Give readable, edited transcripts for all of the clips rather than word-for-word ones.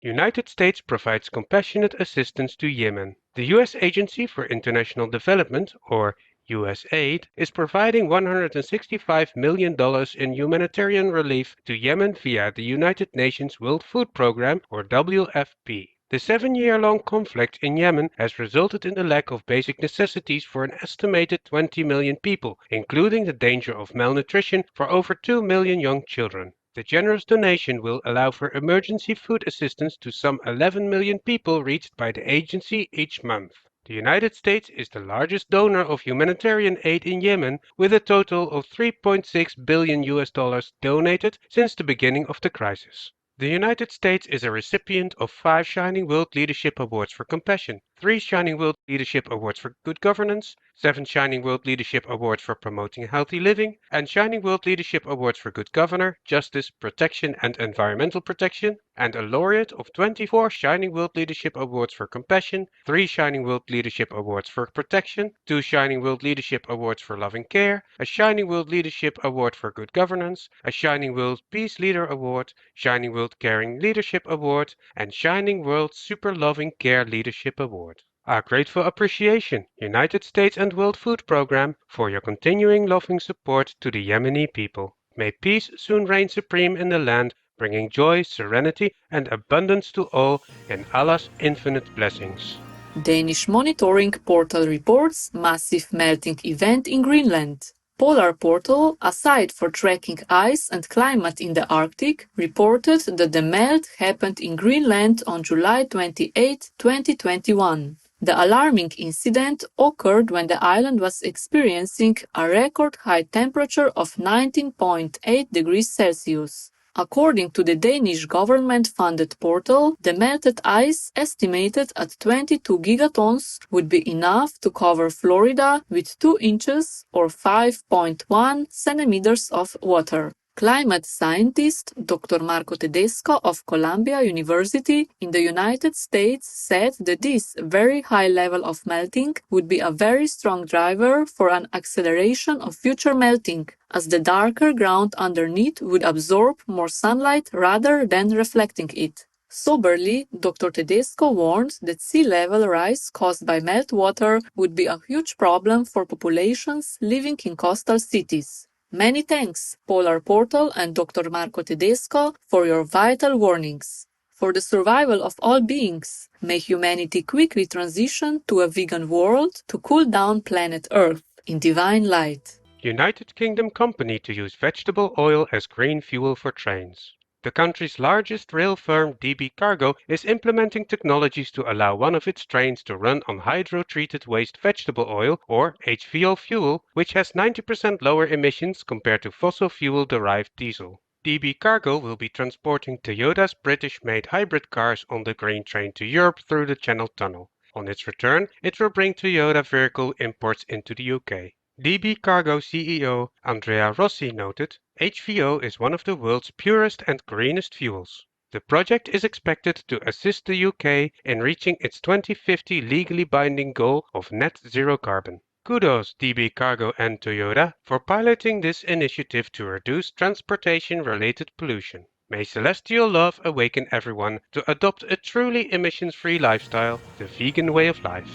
United States provides compassionate assistance to Yemen. The U.S. Agency for International Development, or USAID, is providing $165 million in humanitarian relief to Yemen via the United Nations World Food Programme, or WFP. The 7-year-long conflict in Yemen has resulted in the lack of basic necessities for an estimated 20 million people, including the danger of malnutrition for over 2 million young children. The generous donation will allow for emergency food assistance to some 11 million people reached by the agency each month. The United States is the largest donor of humanitarian aid in Yemen, with a total of $3.6 billion donated since the beginning of the crisis. The United States is a recipient of 5 Shining World Leadership Awards for Compassion, 3 Shining World Leadership Awards for Good Governance, 7 Shining World Leadership Awards for Promoting Healthy Living, and Shining World Leadership Awards for Good Governor, Justice, Protection and Environmental Protection, and a laureate of 24 Shining World Leadership Awards for Compassion, 3 Shining World Leadership Awards for Protection, 2 Shining World Leadership Awards for Loving Care, a Shining World Leadership Award for Good Governance, a Shining World Peace Leader Award, Shining World Caring Leadership Award, and Shining World Super Loving Care Leadership Award. Our grateful appreciation, United States and World Food Programme, for your continuing loving support to the Yemeni people. May peace soon reign supreme in the land, bringing joy, serenity, and abundance to all in Allah's infinite blessings. Danish monitoring portal reports massive melting event in Greenland. Polar Portal, a site for tracking ice and climate in the Arctic, reported that the melt happened in Greenland on July 28, 2021. The alarming incident occurred when the island was experiencing a record high temperature of 19.8 degrees Celsius. According to the Danish government-funded portal, the melted ice, estimated at 22 gigatons, would be enough to cover Florida with 2 inches or 5.1 centimeters of water. Climate scientist Dr. Marco Tedesco of Columbia University in the United States said that this very high level of melting would be a very strong driver for an acceleration of future melting, as the darker ground underneath would absorb more sunlight rather than reflecting it. Soberly, Dr. Tedesco warned that sea level rise caused by meltwater would be a huge problem for populations living in coastal cities. Many thanks, Polar Portal and Dr. Marco Tedesco, for your vital warnings. For the survival of all beings, may humanity quickly transition to a vegan world to cool down planet Earth in divine light. United Kingdom company to use vegetable oil as green fuel for trains. The country's largest rail firm, DB Cargo, is implementing technologies to allow one of its trains to run on hydro-treated waste vegetable oil, or HVO fuel, which has 90% lower emissions compared to fossil fuel-derived diesel. DB Cargo will be transporting Toyota's British-made hybrid cars on the green train to Europe through the Channel Tunnel. On its return, it will bring Toyota vehicle imports into the UK. DB Cargo CEO Andrea Rossi noted, HVO is one of the world's purest and greenest fuels. The project is expected to assist the UK in reaching its 2050 legally binding goal of net zero carbon. Kudos DB Cargo and Toyota for piloting this initiative to reduce transportation-related pollution. May celestial love awaken everyone to adopt a truly emissions-free lifestyle, the vegan way of life.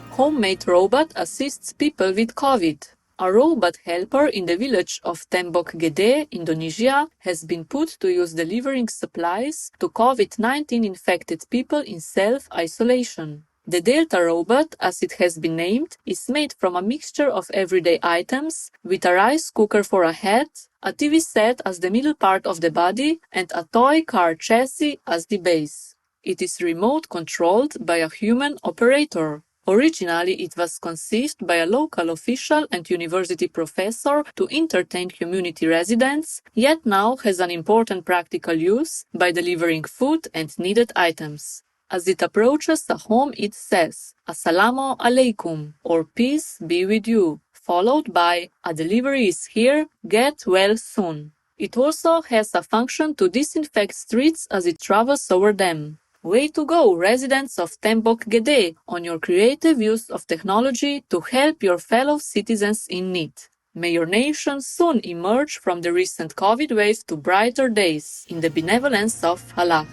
Homemade robot assists people with COVID. A robot helper in the village of Tembok Gede, Indonesia, has been put to use delivering supplies to COVID-19 infected people in self-isolation. The Delta robot, as it has been named, is made from a mixture of everyday items, with a rice cooker for a head, a TV set as the middle part of the body, and a toy car chassis as the base. It is remote controlled by a human operator. Originally, it was conceived by a local official and university professor to entertain community residents, yet now has an important practical use by delivering food and needed items. As it approaches a home, it says, Assalamu alaikum, or peace be with you, followed by, a delivery is here, get well soon. It also has a function to disinfect streets as it travels over them. Way to go, residents of Tembok Gede, on your creative use of technology to help your fellow citizens in need. May your nation soon emerge from the recent COVID wave to brighter days, in the benevolence of Allah.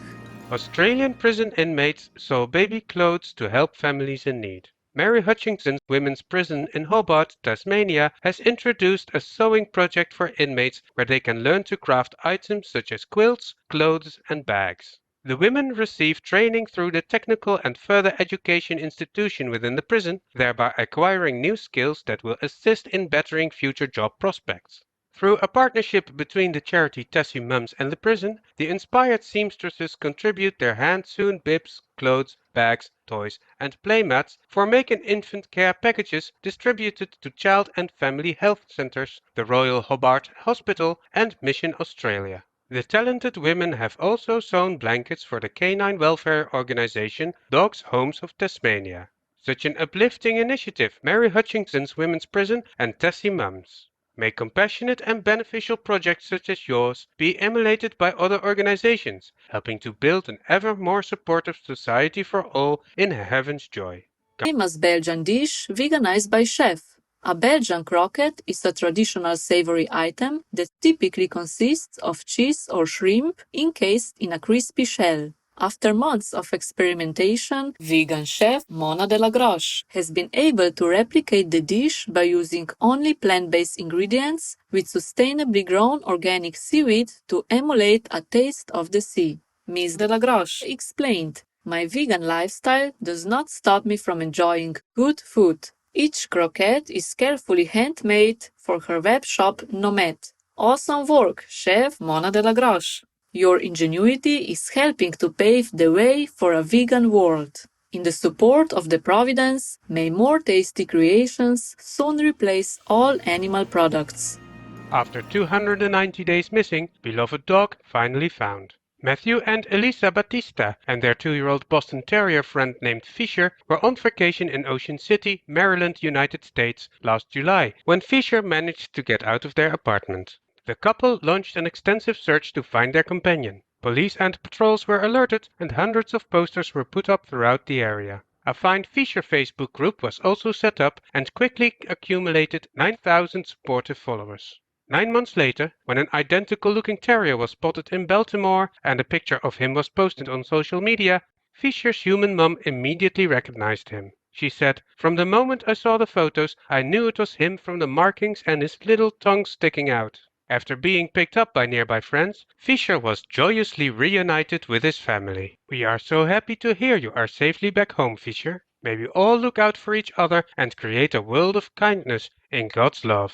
Australian prison inmates sew baby clothes to help families in need. Mary Hutchinson's Women's Prison in Hobart, Tasmania, has introduced a sewing project for inmates where they can learn to craft items such as quilts, clothes, and bags. The women receive training through the technical and further education institution within the prison, thereby acquiring new skills that will assist in bettering future job prospects. Through a partnership between the charity Tessie Mums and the prison, the inspired seamstresses contribute their hand-sewn bibs, clothes, bags, toys, and playmats for making infant care packages distributed to child and family health centres, the Royal Hobart Hospital, and Mission Australia. The talented women have also sewn blankets for the canine welfare organisation Dogs Homes of Tasmania. Such an uplifting initiative, Mary Hutchinson's Women's Prison and Tessie Mums. May compassionate and beneficial projects such as yours be emulated by other organizations, helping to build an ever more supportive society for all in heaven's joy. Famous Belgian dish veganized by chef. A Belgian croquette is a traditional savory item that typically consists of cheese or shrimp encased in a crispy shell. After months of experimentation, vegan chef Mona de la Groche has been able to replicate the dish by using only plant-based ingredients with sustainably grown organic seaweed to emulate a taste of the sea. Ms. de la Groche explained, "My vegan lifestyle does not stop me from enjoying good food. Each croquette is carefully handmade for her web shop Nomad." Awesome work, Chef Mona de la Groche. Your ingenuity is helping to pave the way for a vegan world. In the support of the Providence, may more tasty creations soon replace all animal products. After 290 days missing, beloved dog finally found. Matthew and Elisa Batista and their 2-year-old Boston Terrier friend named Fisher were on vacation in Ocean City, Maryland, United States last July, when Fisher managed to get out of their apartment. The couple launched an extensive search to find their companion. Police and patrols were alerted and hundreds of posters were put up throughout the area. A Find Fisher Facebook group was also set up and quickly accumulated 9,000 supportive followers. 9 months later, when an identical-looking terrier was spotted in Baltimore and a picture of him was posted on social media, Fisher's human mom immediately recognized him. She said, "From the moment I saw the photos, I knew it was him from the markings and his little tongue sticking out." After being picked up by nearby friends, Fisher was joyously reunited with his family. "We are so happy to hear you are safely back home, Fisher. May we all look out for each other and create a world of kindness in God's love."